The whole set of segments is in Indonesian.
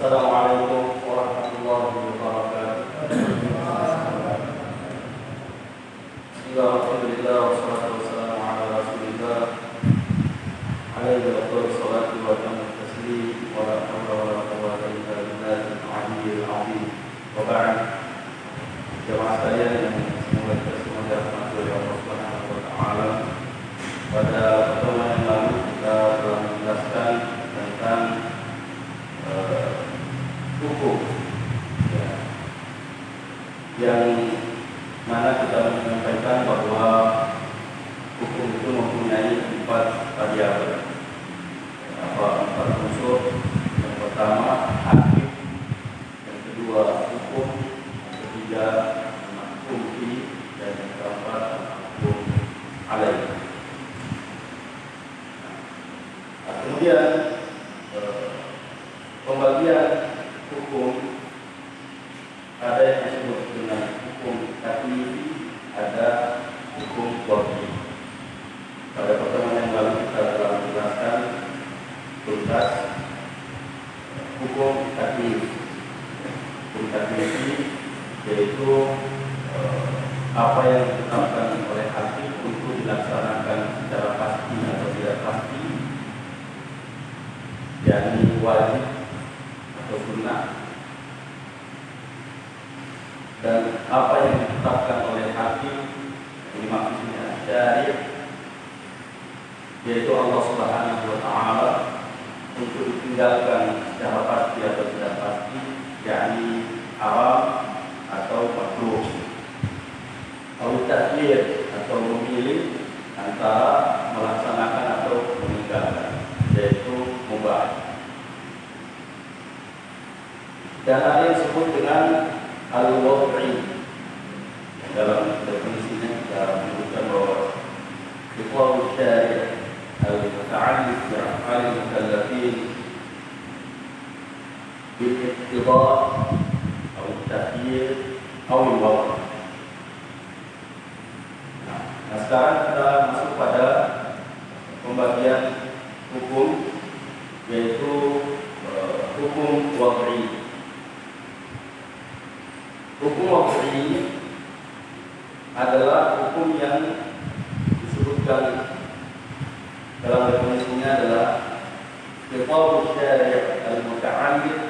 Assalamualaikum warahmatullahi wabarakatuh. Alhamdulillah wassalatu wassalamu ala Rasulillah alaihi afdhalus salati wa atammu taslim wa la hawla wa la quwwata illa billahil aliyyil azim. Wa ba'd. Jemaah sekalian yang semoga kita semua dirahmati oleh Allah Subhanahu wa taala. Pada pertemuan yang lalu kita telah menjelaskan tentang hukum yang mana kita menyampaikan bahwa hukum itu mempunyai 4 variabel, empat unsur. Yang pertama hakim, yang kedua hukum, yang ketiga mahkum fi, dan yang keempat mahkum alaih. Kemudian pembagian hukum ada yang disebut dengan hukum taklifi, ada hukum waqi. Pada pertemuan yang lalu kita telah menjelaskan tuntas hukum taklifi. Hukum taklifi yaitu apa yang ditetapkan oleh hakim untuk dilaksanakan secara pasti atau tidak pasti, yakni wajib atau sunnah, dan apa yang ditetapkan oleh hakim ini maksudnya syari', yaitu Allah Subhanahu wa taala, untuk ditinggalkan secara pasti atau tidak pasti, yakni haram atau makruh, atau takdir atau memilih antara melaksanakan atau meninggalkan, yaitu mubah. Dan ada yang disebut dengan al-wad'i. Dalam definisinya kita menyebutkan bahwa iqrar syari' al-muta'alliq bi af'al al-mukallafin bil iqtida' atau tahyir atau al-wad'i. Nah, sekarang kita masuk pada pembagian hukum, yaitu hukum wad'i. Hukum waqi adalah hukum yang disebutkan dalam definisinya adalah iqrar syari' al-muta'alliq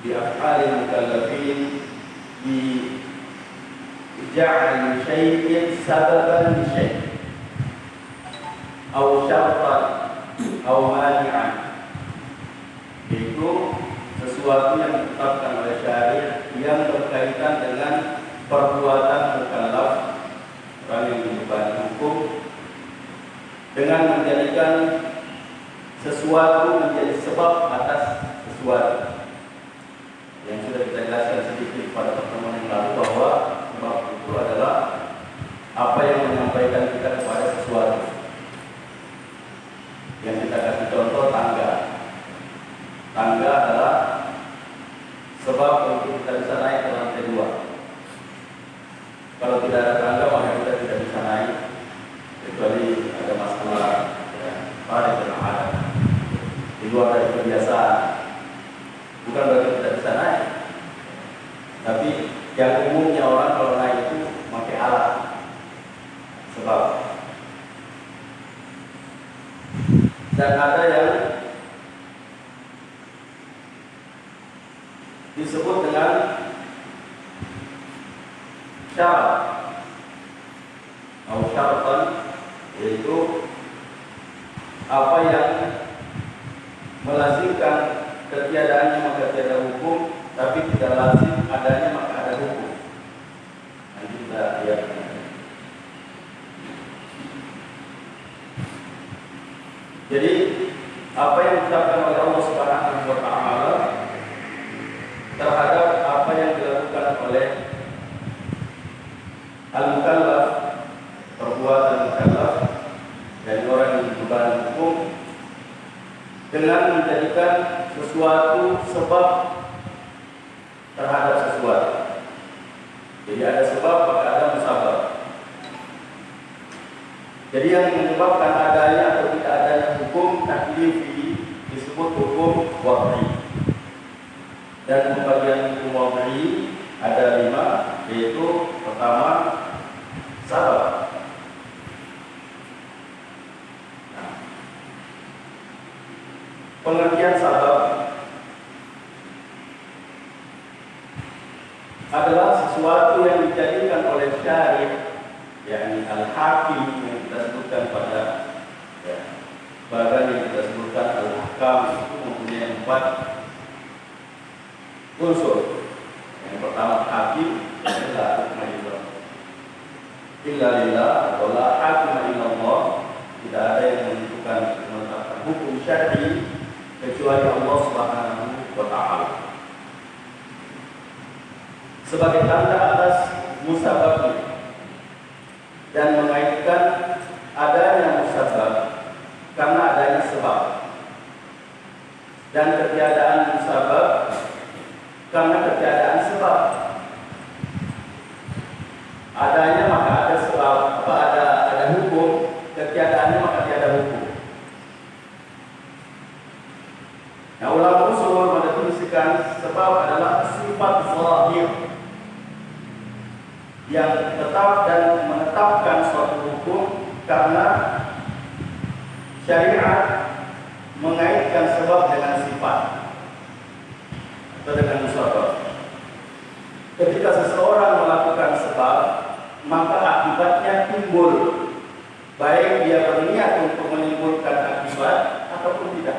bi af'al al-mukallafin bi ja'al syai'in sababan li syai' aw syartan aw mani'an, yaitu sesuatu yang ditetapkan oleh syari' yang berkaitan dengan perbuatan mukallaf, orang yang dibebani hukum, dengan menjadikan sesuatu menjadi sebab atas sesuatu. Yang sudah kita jelaskan sedikit pada pertemuan yang lalu bahwa sebab itu adalah apa yang menyampaikan kita kepada sesuatu. Yang kita kasih contoh tangga. Tangga adalah sebab untuk kita bisa naik ke lantai 2. Kalau tidak ada tangga maka kita tidak bisa naik, kecuali ada masalah pada keadaan di luar dari kebiasaan. Bukan berarti tidak bisa naik, tapi yang umumnya orang kalau naik itu pakai alat. Sebab dan ada yang disebut dengan syarat atau syaratan, yaitu apa yang melazimkan ketiadaannya maka tiada hukum, tapi tidak lazim adanya maka ada hukum. Nanti kita lihat. Jadi apa yang ditetapkan oleh Allah Subhanahu wa taala terhadap apa yang dilakukan oleh al-mukallaf, perbuatan mukallaf dari orang yang dibebani hukum, dengan menjadikan sesuatu sebab terhadap sesuatu. Jadi ada sebab maka ada musabab. Jadi yang menyebabkan adanya atau tidak adanya hukum taklifi disebut hukum waqi. Dan pembagian hukum wad'i ada 5, yaitu pertama sabab. Pengertian sabab adalah sesuatu yang dijadikan oleh syari', yakni al-hakim yang kita sebutkan pada bagian yang kita sebutkan al-hakam itu mempunyai 4 unsur. Yang pertama hakim adalah hukmah illa lillah atau la hakima illallah, tidak ada yang menentukan menetapkan hukum syar'i kecuali Allah Subhanahu wa ta'ala. Sebagai tanda atas musababnya dan mengaitkan adanya musabab karena adanya sebab, dan ketiadaan musabab karena ketiadaan sebab. Adanya maka ada sebab, ada hukum, ketiadaannya maka tiada hukum. Nah, ulama usul mendefinisikan sebab adalah sifat zahir yang tetap dan menetapkan suatu hukum karena syariat mengaitkan sebab dengan sifat atau dengan musabab. Ketika seseorang melakukan sebab, maka akibatnya timbul, baik dia berniat untuk menimbulkan akibat ataupun tidak.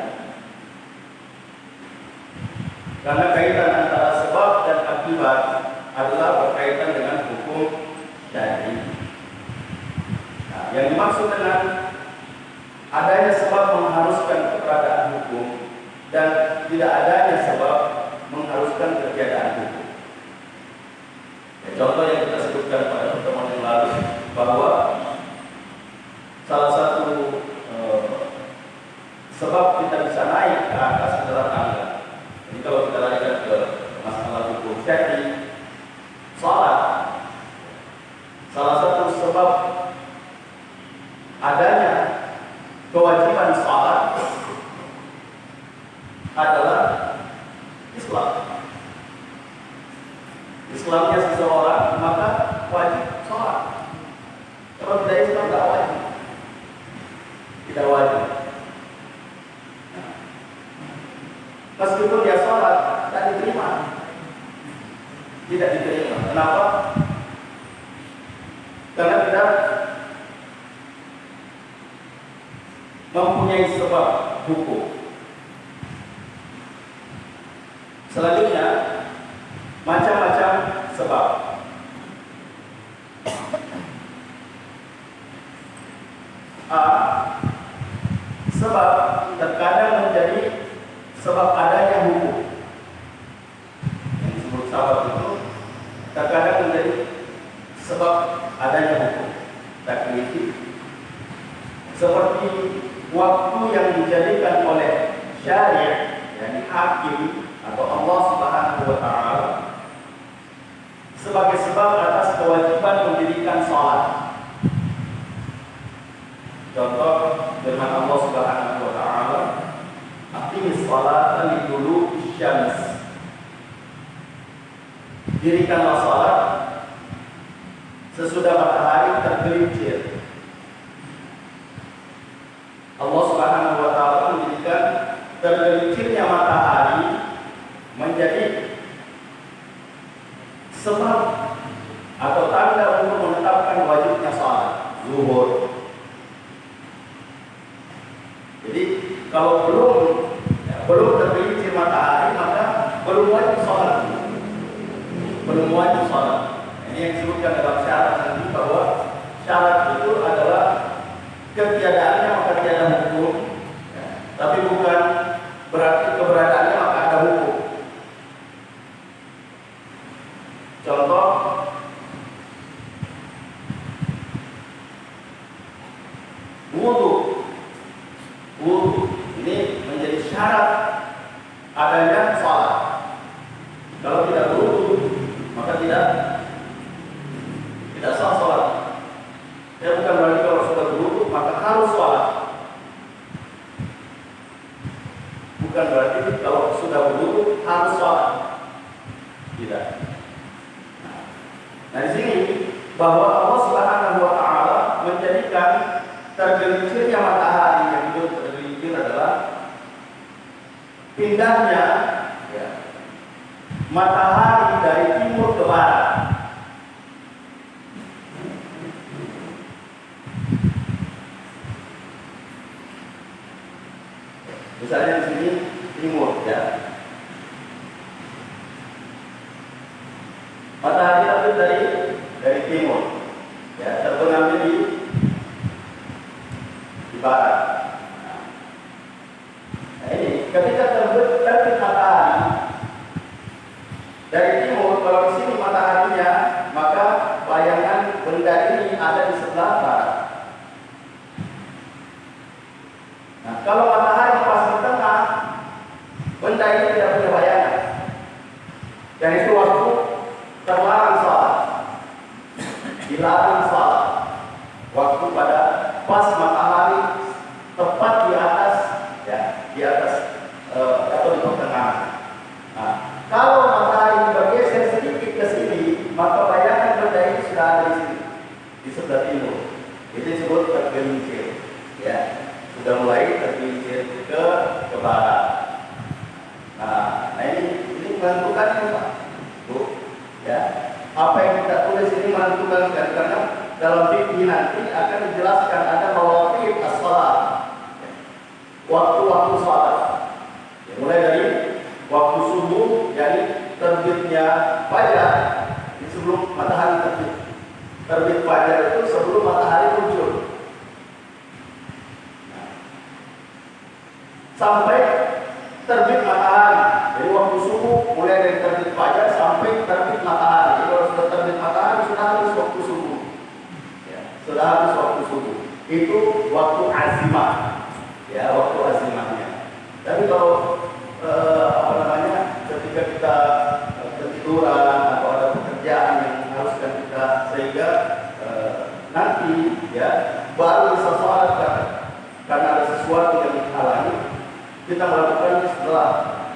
Karena kaitan antara sebab dan akibat adalah berkaitan dengan hukum syar'i. Nah, yang dimaksud dengan adanya sebab mengharuskan keberadaan hukum dan tidak adanya sebab mengharuskan ketiadaan hukum. Contoh yang kita sebutkan pada pertemuan yang lalu, bahwa salah satu sebab kita bisa naik ke atas adalah tangga. Jadi kalau kita lanjutkan ke masalah hukum syar'i, salat, salah satu sebab adanya kewajiban salat adalah Islam. Islamnya seseorang maka wajib salat. Kalau tidak Islam tidak wajib. Tidak wajib. Meskipun dia sholat, tidak diterima. Tidak diterima. Kenapa? Karena tidak mempunyai sebab hukum. Selanjutnya, macam-macam sebab. A. Sebab terkadang menjadi sebab adanya hukum. Yang disebut sebab itu terkadang menjadi sebab adanya hukum taklifi, seperti waktu yang dijadikan oleh syariat, yakni hakim atau Allah Subhanahu wa ta'ala, sebagai sebab atas kewajiban mendirikan salat. Contoh firman Allah Subhanahu wa ta'ala, aqimis salata liduluki syams. Dirikanlah salat sesudah matahari tergelincir. Allah Subhanahu wa ta'ala menjadikan tergelincirnya matahari menjadi sebab atau tanda untuk menetapkan wajibnya salat zuhur. Jadi kalau belum tergelincir matahari, maka belum wajib salat. Belum wajib salat. Ini yang disebutkan dalam syarat nanti, bahwa syarat itu adalah ketiadaannya maka tiada hukum, tapi bukan berarti keberadaannya maka ada hukum. Contoh, wudu. Wudu ini menjadi syarat adanya salat. Kalau tidak wudu, maka tidak sah salat. Ya, bukan berarti kalau sudah wudu maka harus salat. Bukan berarti kalau sudah wudu harus salat. bahwa Allah Subhanahu wa taala menjadikan tergelincirnya matahari, yang itu tergelincir adalah pindahnya ya, matahari dari timur ke barat. Misalnya di sini timur ya. Matahari terbit dari timur. Ya, terbenam di barat. Nah, ini ketika terbit matahari dari timur, kalau di sini mataharinya, maka bayangan benda ini ada di sebelah barat. Nah, kalau matahari pas di tengah, benda ini tidak punya bayangan. Dan itu waktu terlarang sholat, dilarang sholat. Waktu pada pas matahari tepat di atas, ya, di atas atau di pertengahan. Nah, kalau matahari bergeser sedikit ke sini, maka bayangan benda ini sudah ada di sini, di sebelah timur. Itu disebut tergelincir, ya. Sudah mulai tergelincir ke barat. Nah ini menentukan Pak, Bu, ya. Apa yang kita tulis ini menentukan sekali, karena dalam fikih nanti akan dijelaskan ada mawaqit as-shalat, waktu-waktu salat. Ya, mulai dari waktu subuh, jadi terbitnya fajar, sebelum matahari terbit. Terbit fajar itu sebelum matahari muncul. Sampai terbit matahari. Jadi waktu subuh mulai dari terbit fajar sampai terbit matahari. Jadi kalau sudah terbit matahari sudah habis waktu subuh. Ya, sudah habis waktu subuh. Itu waktu azimah. Ya, waktu azimahnya. Tapi kalau ketika kita ketiduran atau ada pekerjaan yang haruskan kita, sehingga nanti ya baru bisa sholat karena ada sesuatu yang menghalangi, kita melakukan setelah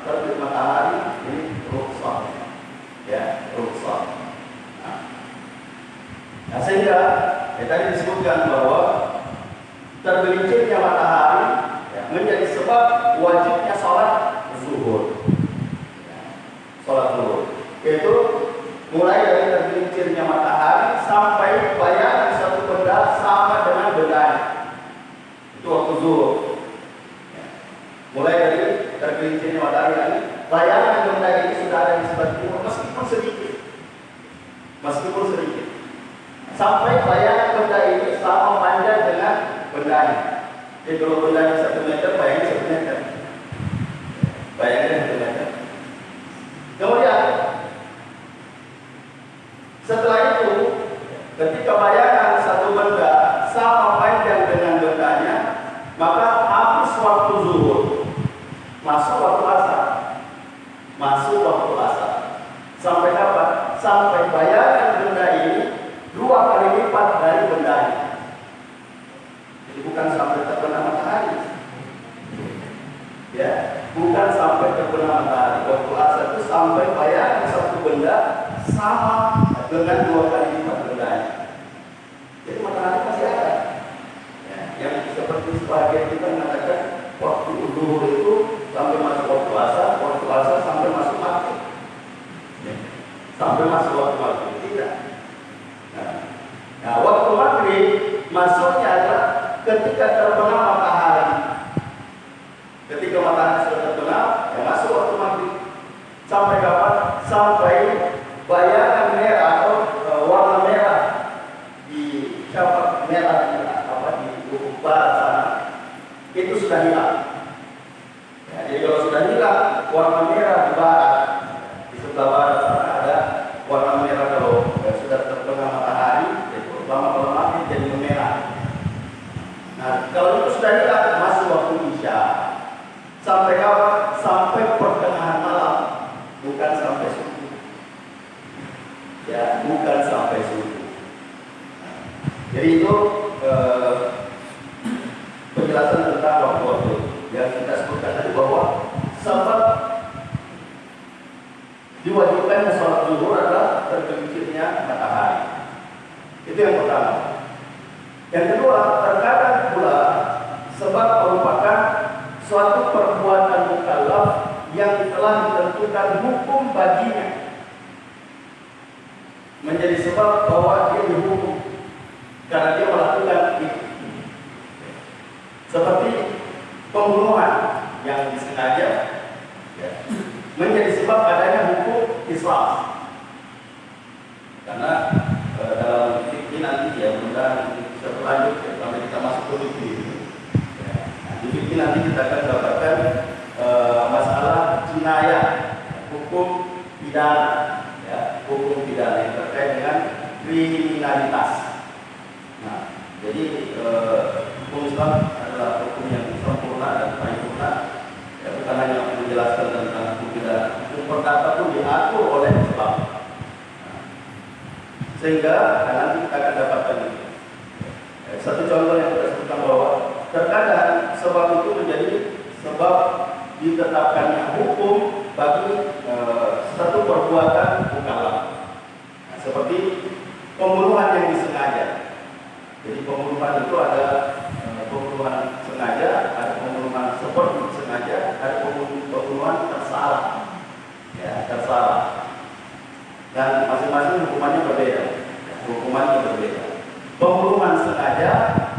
terbit matahari. Ini rukhsah, ya, rukhsah. Nah, sehingga tadi disebutkan bahwa tergelincirnya matahari ya, menjadi sebab wajibnya sholat zuhur. Ya, sholat zuhur itu mulai dari tergelincirnya matahari sampai bayangan satu benda sama dengan bendanya. Itu waktu zuhur. Mulai dari tergelincirnya matahari ini, bayangan benda ini sudah ada di sebelah timur, meskipun sedikit, sampai bayangan benda ini sama panjang dengan bendanya. Jadi kalau bendanya 1 meter, bayangan 1 meter. Bayangan 1 meter. Kemudian setelah itu, ketika bayangan satu benda sama panjang dengan bendanya, maka habis waktu zuhur, masuk waktu asar. Sampai kapan? Sampai bayangan benda ini 2 kali lipat dari bendanya. Jadi bukan sampai terbenam matahari, ya, bukan sampai terbenam matahari. Waktu asar itu sampai bayangan satu benda sama dengan 2 kali lipat bendanya. Jadi matahari masih ada. Ya, yang seperti sebagian kita mengatakan waktu zuhur itu sampai masuk waktu asar sampai masuk maghrib. Ya, sampai masuk waktu maghrib, tidak. Nah, waktu maghrib masuknya adalah ketika terbenam matahari. Ketika matahari sudah terbenam, ya masuk waktu maghrib. Sampai kapan? Sampai bayangan merah atau warna merah di syafaq merah di ufuk barat sana itu sudah hilang. Ya, jadi kalau sudah hilang warna merah di barat, di sebelah barat sana ada warna merah. Kalau sudah terbenam matahari, itu lama-lama maghrib jadi merah. Nah, kalau itu sudah hilang, masuk waktu isya. Sampai kapan? Sampai pertengahan malam, bukan sampai subuh. Ya, bukan sampai subuh. Jadi itu penjelasan tentang waktu-waktu yang kita sebutkan tadi, bahwa sebab diwajibkannya sholat zuhur adalah tergelincirnya matahari. kedua, terkadang pula sebab merupakan suatu perbuatan mukallaf yang telah ditentukan hukum baginya, menjadi sebab bahwa dia dihukum karena dia melakukan itu. Seperti pembunuhan yang disengaja, ya, menjadi sebab adanya hukum qisas. Karena dalam fikih nanti ya, mudah bisa berlanjut ya, kalau kita masuk ke fikih. Ya, nah, di fikih nanti kita akan dapatkan masalah jinayah, hukum pidana, ya, hukum pidana yang terkait dengan kriminalitas. Nah, jadi hukum Islam adalah hukum yang sempurna dan paripurna, ya, bukan hanya menjelaskan tentang hukum pidana. Hukum perdata pun diatur oleh Islam. Nah, sehingga nanti kita akan dapatkan itu. Satu contoh yang kita sebutkan bahwa terkadang sebab itu menjadi sebab ditetapkannya hukum bagi satu perbuatan mukallaf. Nah, seperti pembunuhan yang disengaja. Jadi pembunuhan itu ada pembunuhan sengaja, ada pembunuhan seperti sengaja, ada pembunuhan tersalah. Ya, tersalah. Dan masing-masing hukumannya berbeda. Hukumannya berbeda. Pembunuhan sengaja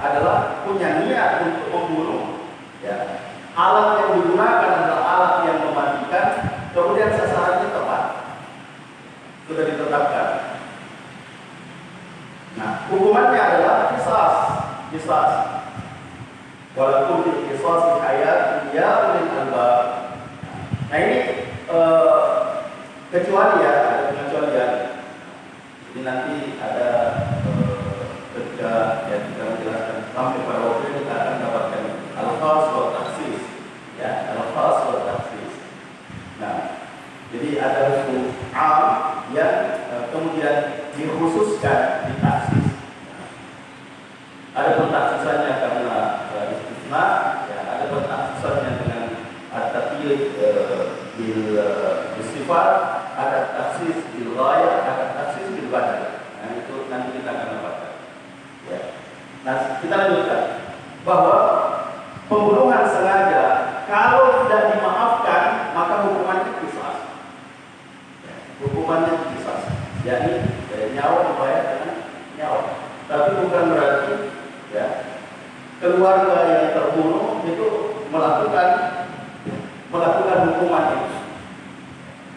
adalah punya niat untuk membunuh. Ya. Alat yang digunakan adalah alat yang mematikan, kemudian sasarannya tepat. Sudah ditetapkan. Nah, hukumannya adalah qisas. Walaupun di qisas hayat ya ulil albab. Nah, ini kecuali ya, ada pengecualian. Jadi nanti ada ketika ya kita menjelaskan sampai pada waktu kita akan dapatkan al-khas wa takhsis. Ya, al-khas wa takhsis. Nah, jadi ada hukum am yang kemudian dikhususkan di taksis. Ada pentaksisannya karena istisna, ya, ada pentaksisannya dengan at-taqyid bil sifat, ada taksis bil ghayah, ada taksis bil badal. Nah, itu nanti kita akan dapatkan. Ya. Nah, kita lanjutkan bahwa pembunuhan sengaja kalau tidak dimaafkan maka hukumannya qisas. Ya, hukumannya qisas. Yakni nyawa dibayar dengan nyawa. Tapi bukan berarti ya keluarga yang terbunuh itu melakukan hukuman itu.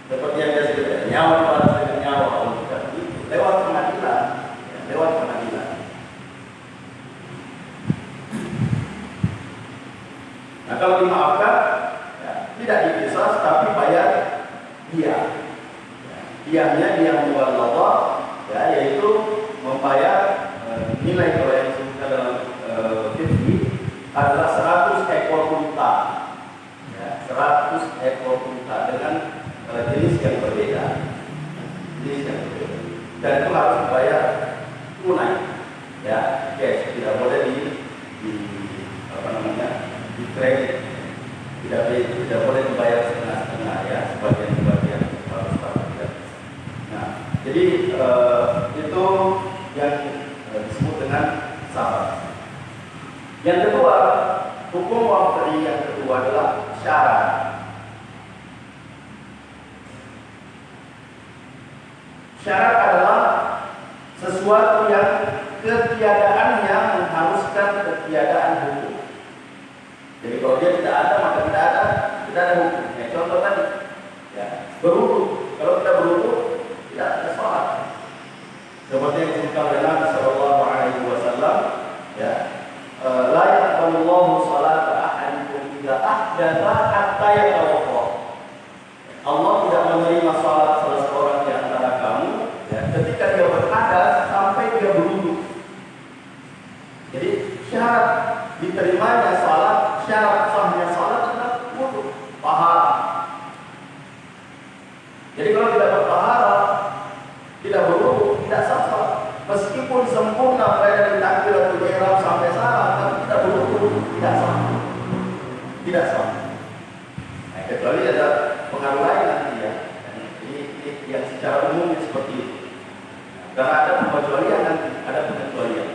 Seperti yang saya sebutkan, nyawa dibalas dengan nyawa, bukan begitu. Lewat pengadilan, ya, lewat pengadilan. Nah, kalau dimaafkan, ya, tidak diqisas tapi bayar dia. Dianya dia muwalladhah, ya, yaitu membayar nilai kalau yang disebutkan dalam fikih adalah 100 ekor unta. Ya, 100 ekor unta dengan jenis yang berbeda. Dan itu harus dibayar tunai. Ya, cash, tidak boleh di kredit. Tidak boleh dibayar setengah-setengah, ya, sebagian harus dibayar. Nah, jadi itu yang disebut dengan sabar. Yang kedua, hukum waqi yang kedua adalah syarat. Syarat adalah sesuatu yang ketiadaannya mengharuskan ketiadaan hukum. Jadi kalau dia tidak ada maka tidak ada hukum. Ya, contoh tadi, ya, berwudu. Kalau tidak berwudu tidak ada salat. Seperti yang disebutkan oleh Nabi Sallallahu Alaihi Wasallam, ya, la yaqbalullahu salata ahadikum idza ahdatha hatta yatawadda. Allah tidak menerima salat salah seorang di antara kamu, ya, ketika dia berhadas sampai dia berwudu. Jadi syarat diterimanya salat, syarat sahnya salat adalah wudu, taharah. Jadi kalau tidak bertaharah, tidak berwudu, tidak sah salat. Meskipun sempurna pada dari takbiratul ihram sampai salat, tapi tidak berwudu, tidak sah. Tidak sah. Nah, kecuali ada pengaruh lain nanti, ya. Ini yang secara umum seperti itu. Karena ada pengecualian nanti, ada pengecualian.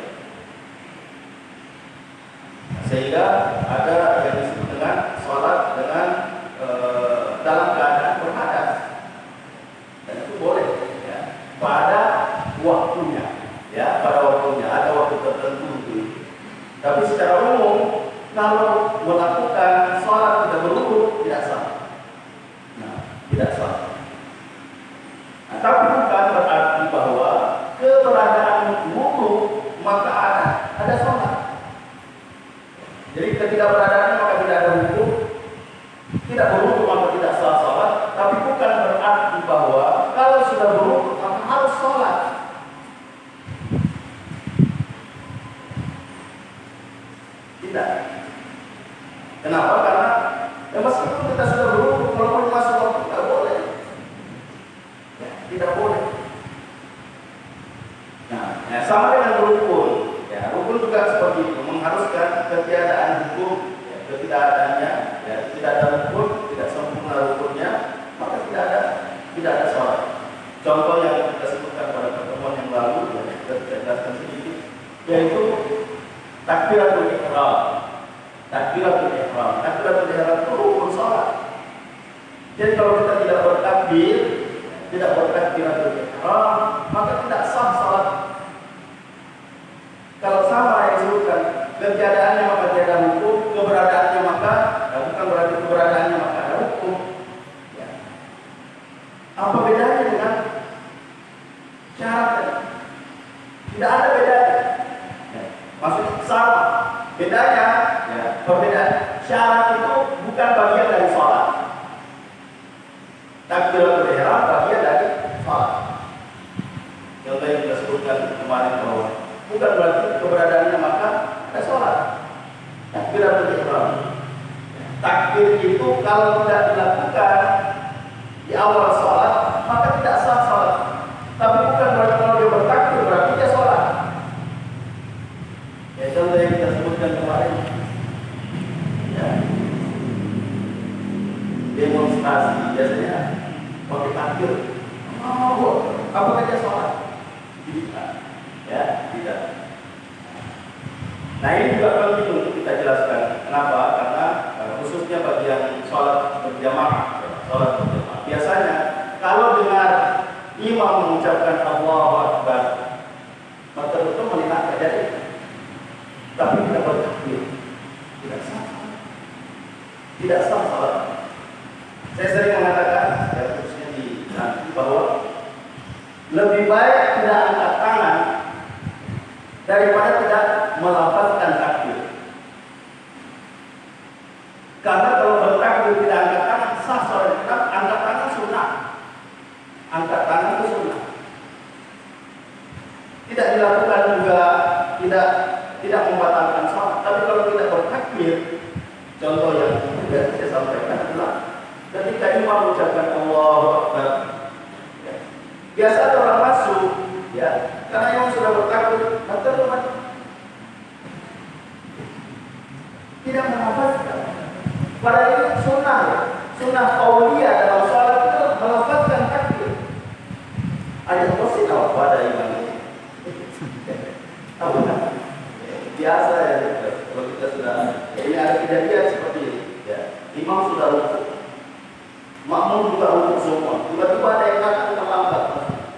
sehingga ada yang disebut dengan sholat dengan dalam keadaan berhadas, dan itu boleh ya, pada waktunya, ya pada waktunya, ada waktu tertentu itu. Tapi secara umum kalau melakukan sholat tidak berwudu tidak sah. Nah, tidak sah. Nah, tapi bukan berarti bahwa keberadaan wudu maka ada sholat. Jadi ketidakberadaannya maka tidak ada wudu, tidak berwudu maka tidak sah sholat. Tapi bukan berarti bahwa kalau sudah berwudu maka harus sholat. Tidak. Kenapa? Karena ya meskipun kita sudah berwudu, kalau masuk waktu tidak boleh. Ya, tidak boleh. Nah, ya, sama dengan rukun. Ya, rukun juga seperti itu, mengharuskan ketiadaan hukum, ya, ketidakadaannya, ya, tidak ada rukun, tidak sempurna rukunnya, maka tidak ada sholat. Contoh yang kita sebutkan pada pertemuan yang lalu, ya, kita jelaskan sedikit, yaitu takbiratul ihram. Takbiratul ihram. Takbiratul ihram itu rukun sholat. Jadi kalau kita tidak bertakbir, tidak bertakbiratul ihram, maka tidak sah sholat. Kalau sama yang disebutkan, ketiadaannya maka tiada hukum, keberadaannya maka bukan berarti keberadaannya maka ada hukum. Ya. Apa bedanya dengan syarat? Tidak ada bedanya. Ya. Maksudnya sama. Bedanya, ya, perbedaan syarat itu bukan bagian dari sholat. Takbiratul ihram bagian dari sholat. Contoh yang kita sebutkan kemarin bahwa bukan berarti keberadaannya maka ada sholat. Takbiratul ihram. Takbir itu kalau tidak dilakukan di awal sholat maka tidak sah sholat. Tapi bukan berarti kalau dia bertakbir berarti dia sholat. Ya, contoh yang kita sebutkan kemarin, ya, demonstrasi biasanya pakai takbir. Apakah dia sholat? Tidak. Ya, tidak. Nah, ini juga penting untuk kita jelaskan. Kenapa? Karena khususnya bagi yang sholat berjamaah, sholat berjamaah. Biasanya kalau dengar imam mengucapkan Allahu Akbar, maka itu melihat kejadian. Tapi tidak bertakbir, tidak sah. Tidak sah sholat. Saya sering mengatakan, ya, khususnya di nanti, bahwa lebih baik tidak angkat tangan daripada tidak melafazkan takbir. Karena kalau bertakbir tidak angkat tangan sah sholat. Angkat tangan sunnah. Angkat tangan itu sunnah. Tidak dilakukan juga tidak membatalkan sholat. Tapi kalau tidak bertakbir, contoh yang sudah saya sampaikan adalah ketika imam mengucapkan Allahu Akbar, ya, biasa ada orang masuk, ya, karena yang sudah bertakbir, maka teman tidak melafazkan. Padahal ini sunnah, ya, sunnah qauliyah dalam sholat itu melafazkan takbir. Ayat kursi kalau pada imam ini, tahu kan? Biasa ya, kalau kita sudah, ya, ini ada kejadian seperti ini, ya, imam sudah rukuk, makmum juga rukuk semua, tiba-tiba ada yang datang terlambat,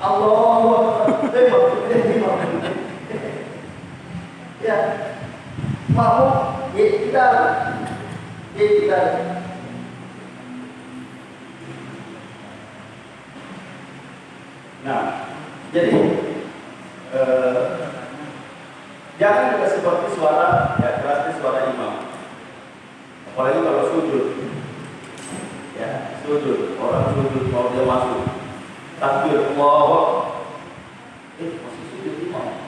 Allahu Akbar, imam, ya, makmum, ya tidak. Nah, jadi jangan juga seperti suara, ya, kerasnya suara imam. Apalagi kalau sujud, ya, sujud, orang sujud mau dia masuk, takbir Allahu masih sujud imam.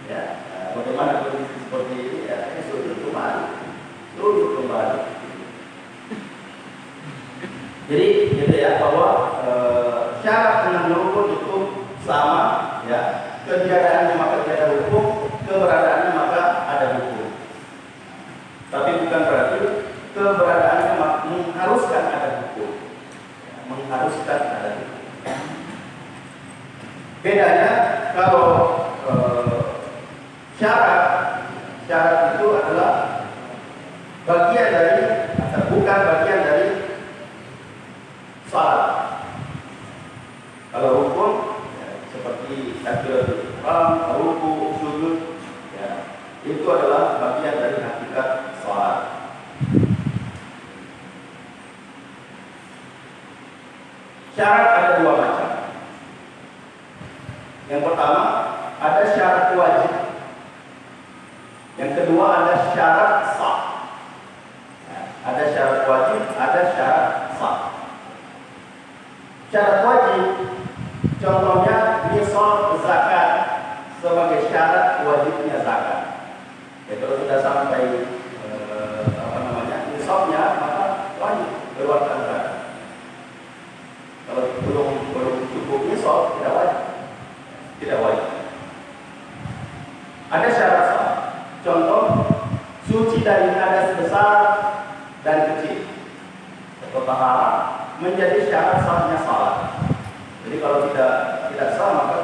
Ya, bagaimana kondisi seperti ini? Ya, sujud kembali. Jadi, gitu ya, bahwa syarat dengan rukun itu sama, ya. Ketiadaannya maka tiada hukum, keberadaannya maka ada hukum. Tapi bukan berarti keberadaannya mengharuskan ada hukum. Mengharuskan ada hukum. Bedanya kalau syarat itu adalah bagian dari atau bukan bagian dari salat. Kalau rukun ya, seperti takbiratul ihram, ruku, sujud, ya, itu adalah bagian dari hakikat salat. Syarat ada dua macam. Yang pertama ada syarat wajib. Yang kedua ada syarat sah. Ada syarat wajib, ada syarat sah. Syarat wajib, contohnya nisab zakat sebagai syarat wajibnya zakat. Ya, kalau sudah sampai nisabnya, maka wajib keluarkan zakat. Kalau belum cukup nisab, tidak wajib. Ada syarat sah. Contoh, suci dari hadas besar dan kecil atau taharah menjadi syarat sahnya salat. Jadi kalau tidak sah, maka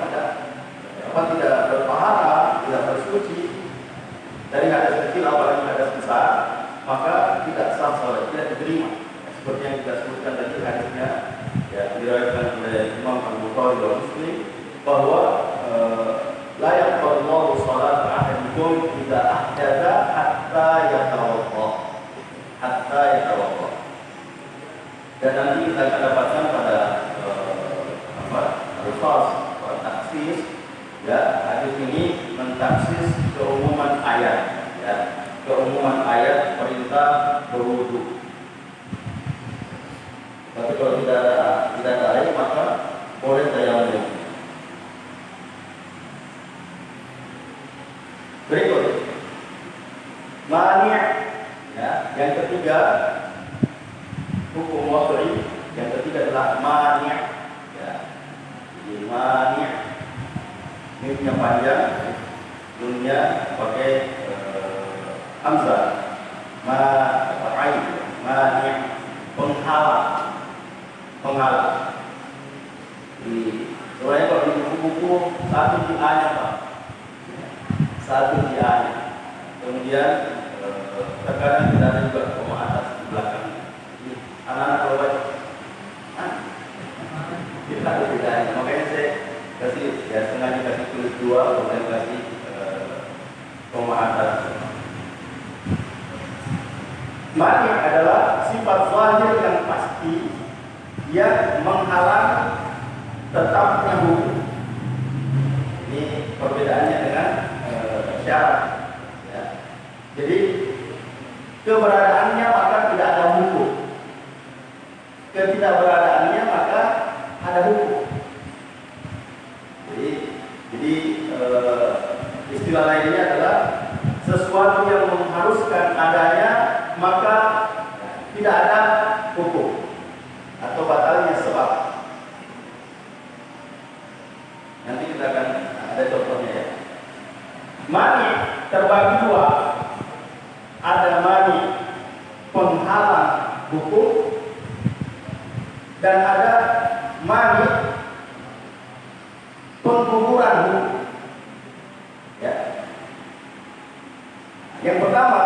tidak bertaharah, tidak bersuci dari hadas kecil apalagi hadas besar, maka tidak sah salat, tidak diterima. Seperti yang kita sebutkan tadi hadisnya, ya, diriwayatkan oleh Imam Al-Bukhari dan Muslim bahwa la yaqbalullahu salat ahadikum idza ahdatha hatta yatawadda. Dan nanti kita akan dapatkan pada al-fas atau taksis, ya, hadis ini mentaksis keumuman ayat, ya, keumuman ayat perintah berwudu. Tapi kalau tidak ada air, maka boleh tayamum. Berikut mani', ya, yang ketiga hukum wad'i, yang ketiga adalah mani', ya. Jadi mani', mimnya panjang, nunnya pakai hamzah, mani', penghalang. Sebenarnya kalau di buku-buku satu di A-nya, Pak. Satu di A-nya. Kemudian terkadang tidak ada juga koma atas di belakang. Anak-anak kalau baca, kita ada bedanya. Makanya saya kasih, ya, sengaja kasih tulis dua, kemudian kasih koma atas. Mani adalah sifat zahir yang pasti yang menghalang tetapnya hukum. Ini perbedaannya dengan syarat. Ya. Jadi keberadaannya maka tidak ada hukum. Ketidakberadaannya maka ada hukum. Jadi istilah lainnya adalah sesuatu yang mengharuskan adanya maka tidak ada hukum atau batalnya sebab. Nanti kita akan ada contohnya, ya. Mani terbagi dua. Ada mani penghalang hukum dan ada mani pengguguran hukum. Ya. Yang pertama,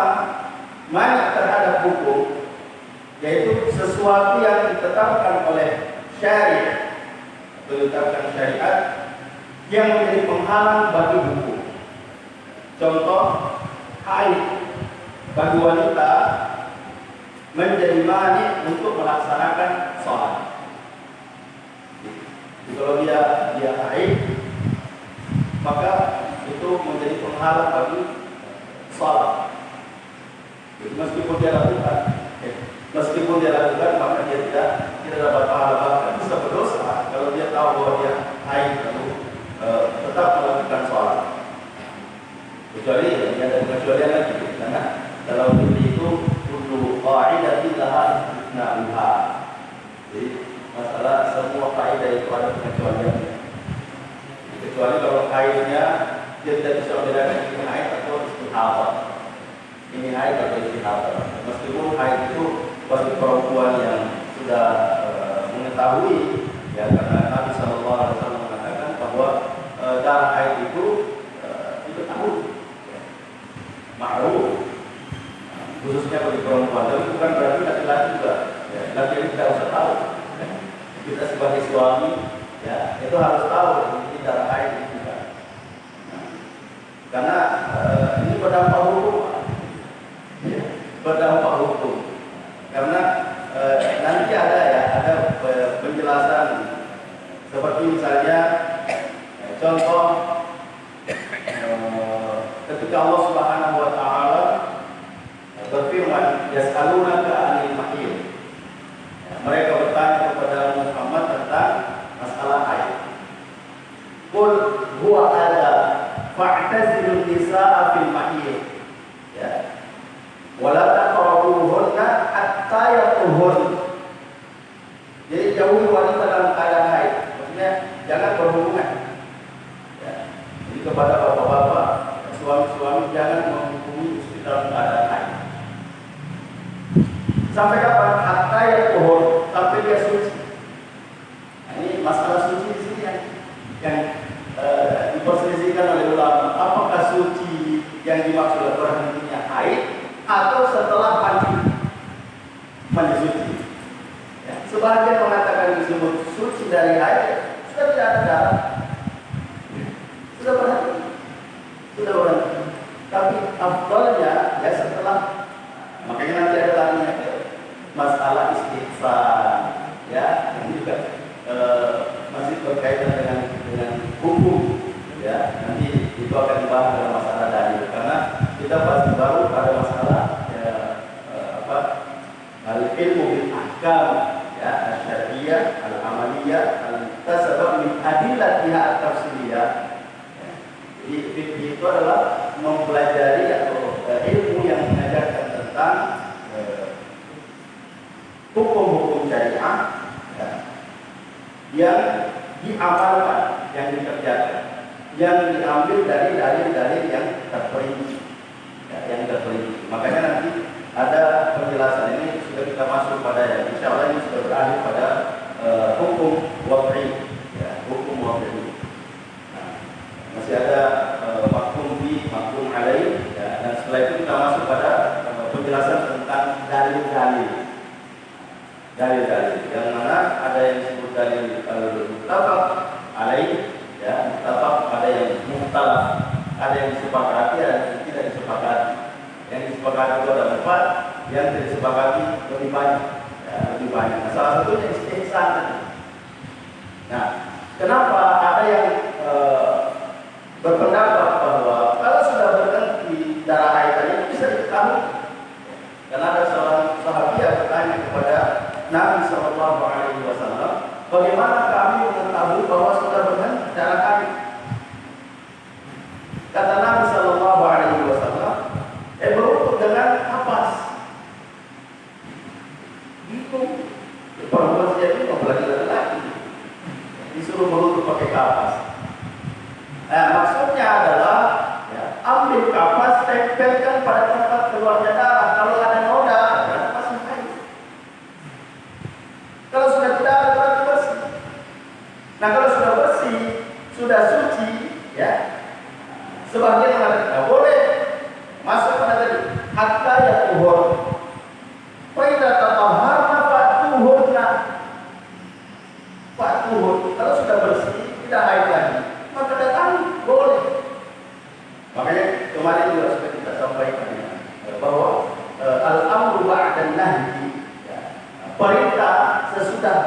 mani terhadap hukum, yaitu sesuatu yang ditetapkan oleh syariat atau ditetapkan syariat yang menjadi penghalang bagi hukum. Contoh, haid bagi wanita menjadi mani untuk melaksanakan sholat. Jadi, kalau dia haid, maka itu menjadi penghalang bagi sholat. Jadi, meskipun dia lakukan, maka dia tidak dapat pahala, bahkan bisa berdosa kalau dia tahu bahwa dia haid lalu tetap melakukan sholat. Kecuali ya, ada kecualian lagi, karena dalam fikih itu kullu qa'idatin laha istithna'uha. Jadi masalah semua kaidah itu ada pengecualiannya. Kecuali kalau kaidahnya dia tidak bisa membedakan ini haid atau istihadah. Ini haid atau istihadah. Meskipun haid itu bagi perempuan yang sudah mengetahui, ya, karena Nabi SAW mengatakan bahwa darah haid itu tahu, ma'ruf. khususnya bagi perempuan. Tapi bukan berarti laki-laki juga. Ya, laki-laki tidak usah tahu. Ya. Kita sebagai suami, ya itu harus tahu ini darah haid itu juga. Nah, karena ini berdampak hukum, ya, berdampak hukum. Karena nanti ada penjelasan seperti misalnya contoh ketika Allah Subhanahu wa taala berfirman yas'alunaka 'anil mahiyy. Mereka bertanya kepada Muhammad tentang masalah haid. Qul huwa adha fa'tazilun nisaa fil mahiyy. Ya. Wala taqrabuhunna hatta yatuhhurna. Jadi jauhi wanita dalam keadaan haid. Maksudnya jangan berhubungan. Ya. Jadi kepada bapak-bapak, suami-suami jangan menghubungi istri dalam keadaan haid. Sampai kapan? Hatta yatuhhur, sampai dia suci. Nah, ini masalah suci di sini yang diperselisihkan oleh ulama. Apakah suci yang dimaksud berhentinya haid atau setelah mandi suci? Ya, sebagian mengatakan disebut suci dari haid, sudah tidak ada darah, sudah berhenti. Tapi afdalnya ya setelah, makanya nanti ada lagi masalah istihsan, ya ini juga masih berkaitan dengan hukum, ya nanti itu akan dibahas dalam masalah dalil karena kita pasti baru pada masalah al-ilmu bil ahkam, ya al-syar'iyyah, al-amaliyah, al-tasabbuq min adillatiha at-tafsiliyah. Jadi fikih itu adalah mempelajari atau ilmu yang mengajarkan tentang hukum-hukum syariah, ya, yang diamalkan, yang dikerjakan, yang diambil dari dalil-dalil yang terperinci, ya, yang terperinci. Makanya nanti ada penjelasan ini sudah kita masuk pada ya. Insya Allah ini sudah berakhir pada hukum wad'i, ya, hukum wad'i. Nah, masih ada mahkum bi, mahkum alaih, ya, dan setelah itu kita masuk pada penjelasan tentang dalil-dalil. Dalil-dalil yang mana ada yang disebut dalil al-muttafaq alaih, ya, muttafaq, ada yang mukhtalaf, ada yang disepakati, ada yang tidak disepakati. Yang disepakati itu ada 4, yang tidak disepakati lebih banyak, ya, lebih banyak. Nah, salah satunya istihsan. Nah, kenapa ada yang berpendapat bahwa kalau sudah berhenti darah haid itu bisa diketahui? Karena ada seorang sahabat bertanya kepada Nabi Shallallahu Alaihi Wasallam, bagaimana kami mengetahui bahwa sudah berhenti darah haid? Kata Nabi Shallallahu Alaihi Wasallam, berlutut dengan kapas. Itu perempuan saja itu apalagi laki-laki disuruh berlutut pakai kapas. Nah, maksudnya adalah ya, ambil kapas, tempelkan pada tempat keluarnya darah. Kalau ada noda, berarti masih haid. Kalau sudah tidak ada, berarti bersih. Nah, kalau sudah bersih, sudah suci, ya, sebagian mengatakan boleh masuk pada tadi hatta yatuhhur. Fa idza tatahharna fatuhurna. Fatuhur, kalau sudah bersih, tidak haid lagi, maka datang boleh. Makanya kemarin juga sudah kita sampaikan ya, bahwa al-amru ba'da nahyi, ya, perintah sesudah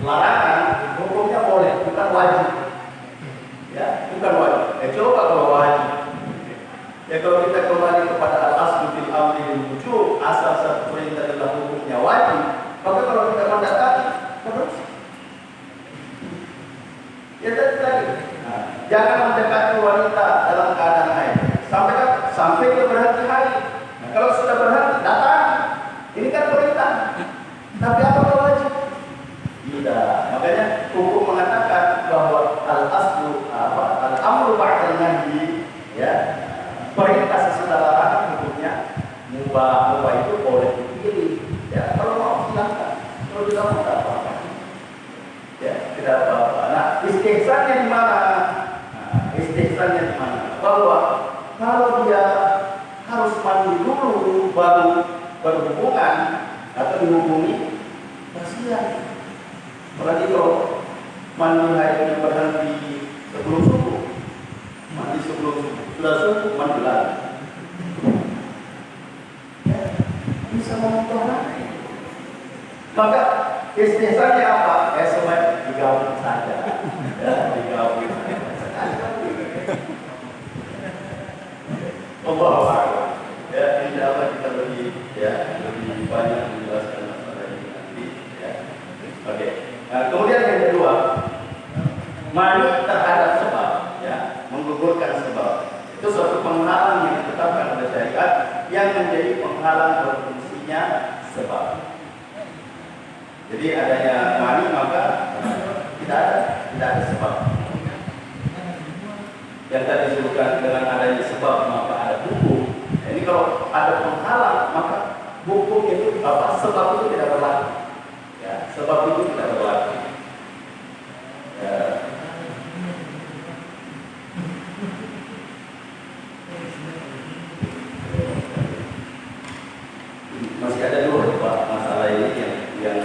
larangan hukumnya boleh, bukan wajib. Ya, bukan wajib. Coba kalau wajib. Ya kalau kita kembali kepada al-aslu fil amri lil wujub, asal satu perintah adalah hukumnya wajib, maka kalau kita mendatangi terus ya tadi. Nah, jangan mendekati wanita dalam keadaan haid sampai dia berhenti haid. Nah, kalau sudah berhenti datang, ini kan perintah. Tapi apakah wajib? Tidak. Makanya hukum mengatakan bahwa al-aslu al-amru ba'da nahyi, ya. Perintah sesudah larangan hukumnya mubah itu boleh dipilih. Ya, kalau mau silakan, kalau tidak mau tidak apa-apa. Ya, tidak apa-apa. Nah, istihsannya di mana? Bahwa kalau dia harus mandi dulu baru berhubungan atau dihubungi, kasihan. Apalagi kalau mandi haidnya berhenti sebelum subuh, mandi sebelum subuh, sudah subuh mandi lagi. Ya, bisa mempengaruhi. Maka istighfarnya apa? Semuanya digabung saja. Ya, digabung. Allah Akbar. Ya, insya Allah kita lebih banyak menjelaskan masalah ini nanti. Ya. Oke. Nah, kemudian yang kedua, mani terhadap sebab, ya, menggugurkan sebab. Itu suatu penghalang yang ditetapkan oleh syariat yang menjadi penghalang berfungsinya sebab. Jadi adanya mani maka tidak ada sebab. Yang tadi disebutkan dengan adanya sebab maka ada hukum. Nah, ini kalau ada penghalang maka hukum itu sebab itu tidak berlaku. Ya, sebab itu tidak berlaku. Ya. Masih ada dua masalah ini yang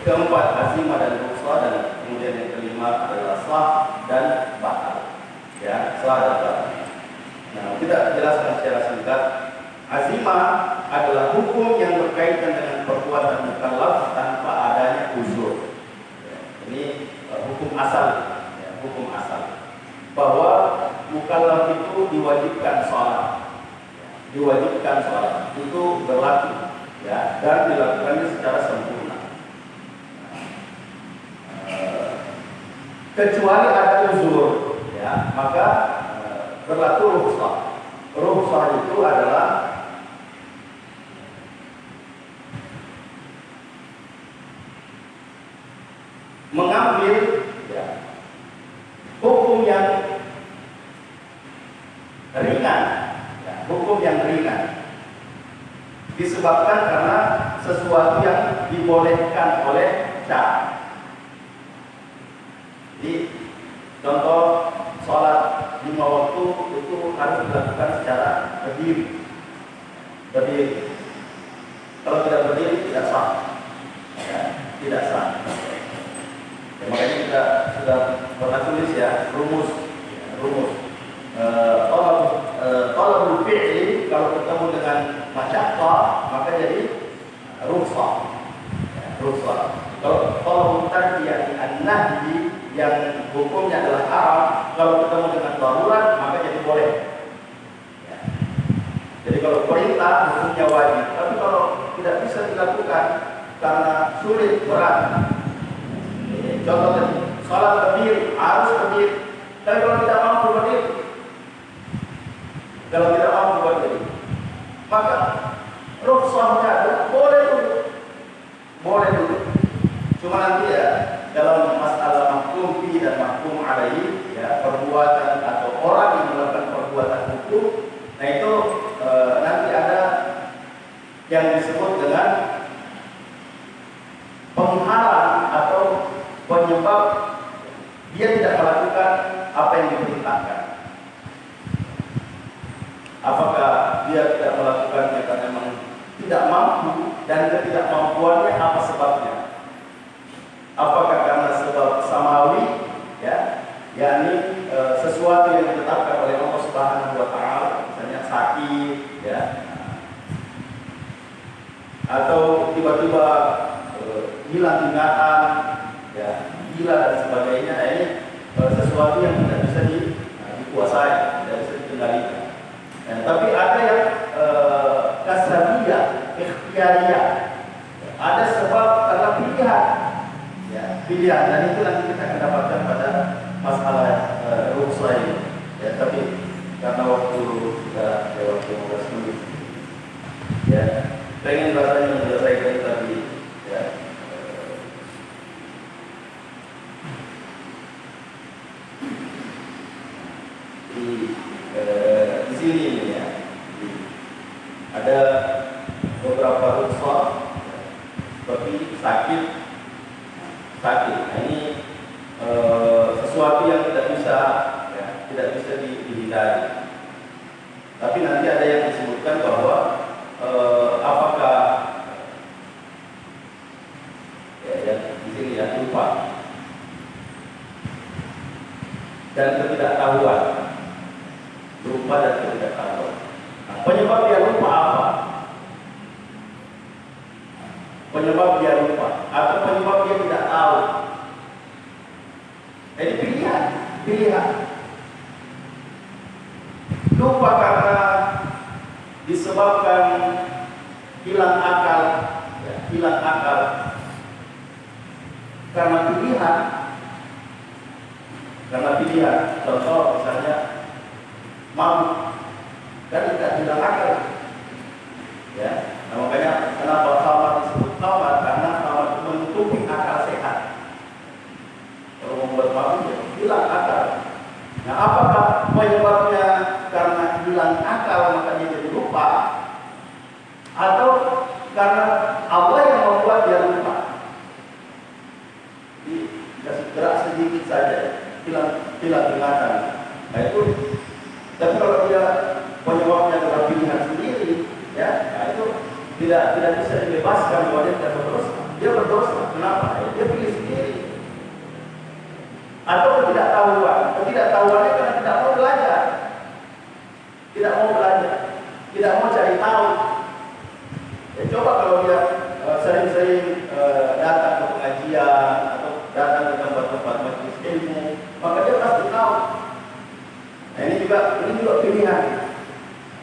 keempat azimah dan rukhsah, dan kemudian yang kelima adalah sah dan batal. Ya, sah dan batal. Nah, kita jelaskan secara singkat. Azimah adalah hukum yang berkaitan dengan perbuatan mukallaf tanpa adanya uzur. Ya, ini hukum asal, ya, hukum asal. Bahwa mukallaf itu diwajibkan sholat, diwajibkan sholat itu berlaku, ya, dan dilakukannya secara sempurna. Kecuali ada uzur, ya, maka berlaku rukhsah. Rukhsah itu adalah mengambil, ya, hukum yang ringan, ya, hukum yang ringan disebabkan karena sesuatu yang dibolehkan oleh syara. Jadi contoh sholat 5 waktu itu harus dilakukan secara berdiri. Kalau tidak berdiri tidak sah, ya, tidak sah. Ya, makanya kita sudah pernah tulis, ya, rumus. Talabul fi'li kalau ketemu dengan masyaqqah maka jadi rukhsah. Ya, rukhsah. Kalau talabul tarkiyah an-nahyi yang hukumnya adalah haram, kalau ketemu dengan darurat maka jadi boleh. Ya. Jadi kalau perintah hukumnya wajib, tapi kalau tidak bisa dilakukan karena sulit, berat. Contoh tadi, sholat berdiri, harus berdiri. Tapi kalau tidak mampu berdiri, maka rukhsahnya adalah boleh duduk. Cuma nanti, ya, dalam masalah mahkum fi dan mahkum alaihi, ya, perbuatan atau orang yang melakukan perbuatan hukum, nah itu nanti ada yang disebut dengan penghalang atau penyebab dia tidak melakukan apa yang diperintahkan. Apakah dia tidak melakukannya karena memang tidak mampu, dan ketidakmampuannya apa sebabnya? Apakah karena sebab samawi, ya, yakni sesuatu yang ditetapkan oleh Allah Subhanahu wa taala, misalnya sakit, ya, atau tiba-tiba hilang ingatan, ya, gila dan sebagainya. Ini sesuatu yang tidak bisa dikuasai, tidak bisa dikendalikan. Ya, tapi ada yang kasabiyah, ikhtiariyah. Ada sebab karena pilihan. Ya, pilihan, dan itu nanti kita akan dapatkan pada masalah rukhsah ini. Ya, tapi karena waktu sudah lewat 15 menit, ya, pengen rasanya menyelesaikan tadi, ya. Di sini, ya, ada beberapa rukhsah, seperti sakit. Nah, ini sesuatu yang tidak bisa dihindari. Tapi nanti ada yang disebutkan bahwa penyebab dia lupa atau penyebab dia tidak tahu. Jadi pilihan. Lupa karena disebabkan hilang akal, karena pilihan. Contoh misalnya mabuk, kan tidak hilang akal. Ya, nah, makanya kenapa khamar disebut khamar, karena khamar itu menutupi akal sehat. Kalau membuat mabuk, ya hilang akal. Nah, apakah penyebabnya karena hilang akal maka dia jadi lupa, atau karena Allah yang membuat dia lupa? Dikasih gerak sedikit saja, hilang ingatan. Nah itu. Tapi kalau dia penyebabnya adalah pilihan sendiri, ya, nah itu tidak bisa dibebaskan bahwa dia tidak berdosa. Dia berdosa. Kenapa? Ya, dia pilih sendiri. Atau ketidaktahuannya karena tidak mau belajar, tidak mau cari tahu. Ya, coba kalau dia sering-sering datang ke pengajian atau datang ke tempat-tempat majelis ilmu, maka dia pasti tahu. Nah, ini juga pilihan.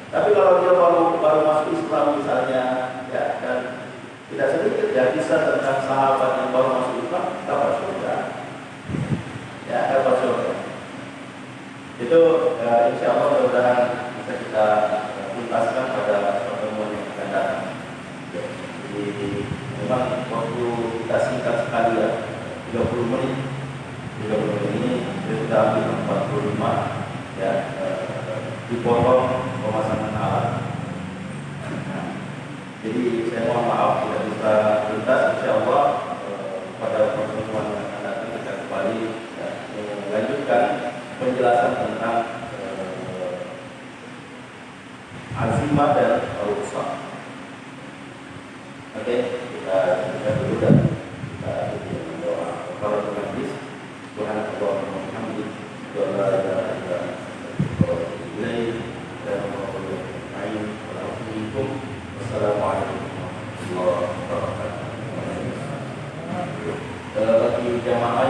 Tapi kalau dia baru masuk Islam misalnya, ya, dan tidak sedikit ya kisah tentang sahabat yang baru masuk Islam dapat surga. Ya, dapat surga. Itu insya Allah mudah-mudahan bisa kita tuntaskan pada pertemuan yang akan datang. Jadi memang waktu kita singkat sekali ya, 30 menit. 30 menit ini kita ambil 45 ya, dipotong pemasangan alat. Jadi saya mohon maaf tidak bisa tuntas. Insya Allah pada pertemuan yang akan datang kita kembali ya, melanjutkan penjelasan tentang azimah dan rukhsah. Oke, kita dulu dan kita berdoa. Kalau majlis Subhanallah wa bihamdihi wa la ilaha illa anta Wassalamualaikum warahmatullahi wabarakatuh. Bagi jamaah